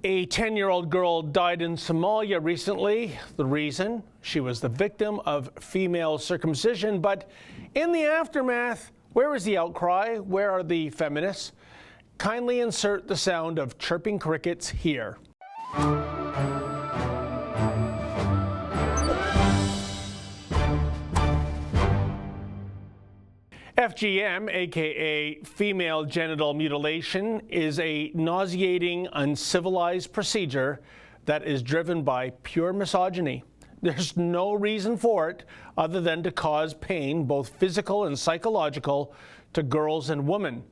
A 10-year-old girl died in Somalia recently. The reason? She was the victim of female circumcision. But in the aftermath, where is the outcry? Where are the feminists? Kindly insert the sound of chirping crickets here. FGM, aka female genital mutilation, is a nauseating, uncivilized procedure that is driven by pure misogyny. There's no reason for it other than to cause pain, both physical and psychological, to girls and women.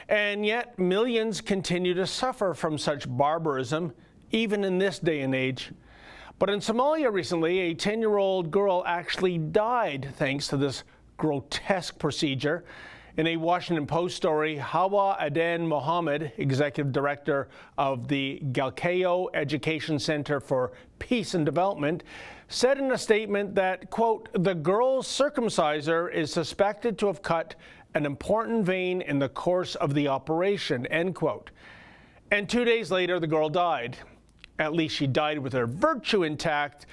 And yet, millions continue to suffer from such barbarism, even in this day and age. But in Somalia recently, a 10-year-old girl actually died thanks to this grotesque procedure. In a Washington Post story, Hawa Aden Mohammed, executive director of the Galkayo Education Center for Peace and Development, said in a statement that, quote, "The girl's circumciser is suspected to have cut an important vein in the course of the operation," end quote. And 2 days later, the girl died. At least she died with her virtue intact,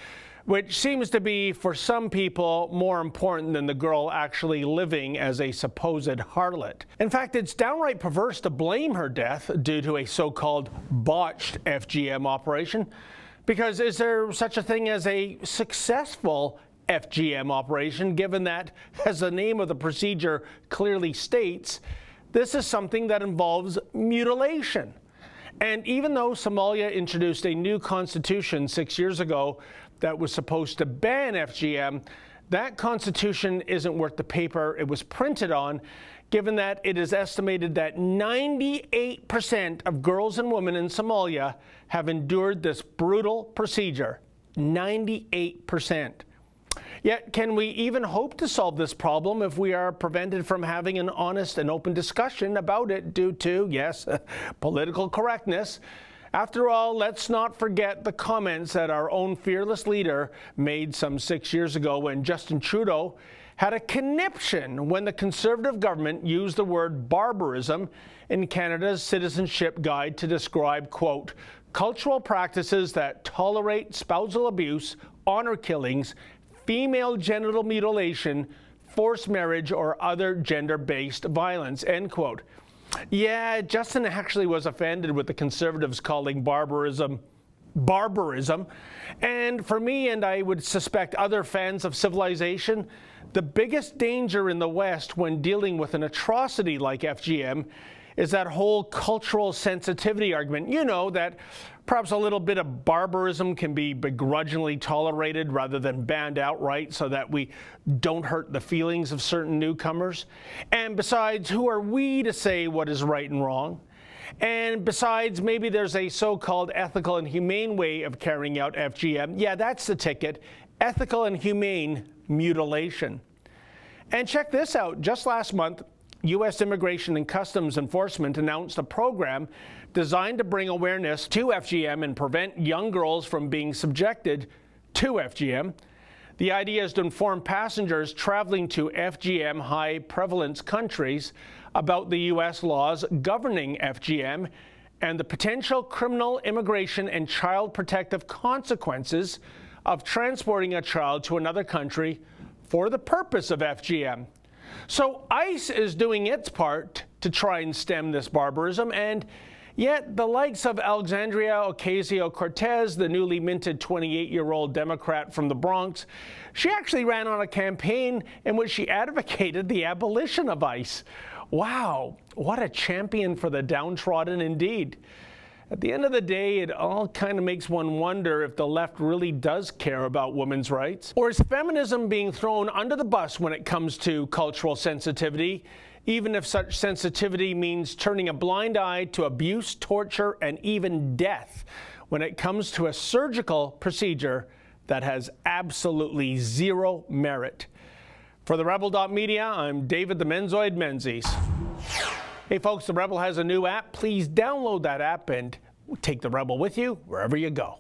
which seems to be, for some people, more important than the girl actually living as a supposed harlot. In fact, it's downright perverse to blame her death due to a so-called botched FGM operation, because is there such a thing as a successful FGM operation, given that, as the name of the procedure clearly states, this is something that involves mutilation? And even though Somalia introduced a new constitution 6 years ago that was supposed to ban FGM, that constitution isn't worth the paper it was printed on, given that it is estimated that 98% of girls and women in Somalia have endured this brutal procedure. 98%. Yet, can we even hope to solve this problem if we are prevented from having an honest and open discussion about it due to, yes, political correctness? After all, let's not forget the comments that our own fearless leader made some 6 years ago when Justin Trudeau had a conniption when the Conservative government used the word barbarism in Canada's Citizenship Guide to describe, quote, cultural practices that tolerate spousal abuse, honor killings, female genital mutilation, forced marriage, or other gender-based violence, end quote. Yeah, Justin actually was offended with the Conservatives calling barbarism. And for me, and I would suspect other fans of civilization, the biggest danger in the West when dealing with an atrocity like FGM is that whole cultural sensitivity argument. You know, that perhaps a little bit of barbarism can be begrudgingly tolerated rather than banned outright so that we don't hurt the feelings of certain newcomers. And besides, who are we to say what is right and wrong? And besides, maybe there's a so-called ethical and humane way of carrying out FGM. Yeah, that's the ticket. Ethical and humane mutilation. And check this out. Just last month, U.S. Immigration and Customs Enforcement announced a program designed to bring awareness to FGM and prevent young girls from being subjected to FGM. The idea is to inform passengers traveling to FGM high prevalence countries about the U.S. laws governing FGM and the potential criminal, immigration, and child protective consequences of transporting a child to another country for the purpose of FGM. So ICE is doing its part to try and stem this barbarism, and yet the likes of Alexandria Ocasio-Cortez, the newly minted 28-year-old Democrat from the Bronx, she actually ran on a campaign in which she advocated the abolition of ICE. Wow, what a champion for the downtrodden indeed. At the end of the day, it all kind of makes one wonder if the left really does care about women's rights. Or is feminism being thrown under the bus when it comes to cultural sensitivity, even if such sensitivity means turning a blind eye to abuse, torture, and even death when it comes to a surgical procedure that has absolutely zero merit? For the Rebel.media, I'm David the Menzoid Menzies. Hey folks, the Rebel has a new app. Please download that app and take the Rebel with you wherever you go.